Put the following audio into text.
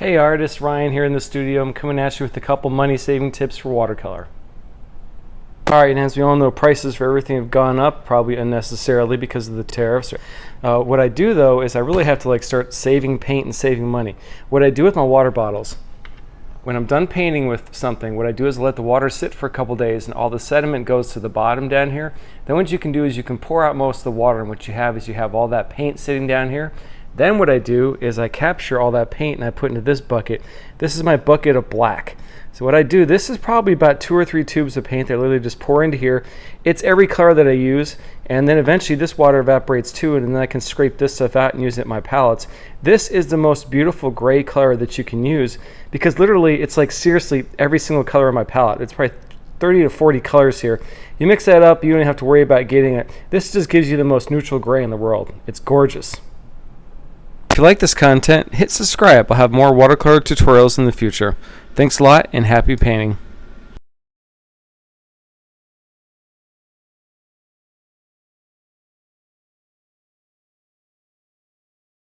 Hey artist, Ryan here in the studio. I'm coming at you with a couple money saving tips for watercolor. Alright, and as we all know, prices for everything have gone up, probably unnecessarily because of the tariffs. What I do though is I really have to start saving paint and saving money. What I do with my water bottles, when I'm done painting with something, what I do is let the water sit for a couple days and all the sediment goes to the bottom down here. Then what you can do is you can pour out most of the water, and what you have is you have all that paint sitting down here. Then what I do is I capture all that paint and I put into this bucket. This is my bucket of black. So what I do, this is probably about 2 or 3 tubes of paint that I literally just pour into here. It's every color that I use, and then eventually this water evaporates too, and then I can scrape this stuff out and use it in my palettes. This is the most beautiful gray color that you can use, because literally it's like seriously every single color on my palette. It's probably 30 to 40 colors here. You mix that up, you don't have to worry about getting it. This just gives you the most neutral gray in the world. It's gorgeous. If you like this content, hit subscribe. I'll have more watercolor tutorials in the future. Thanks a lot and happy painting.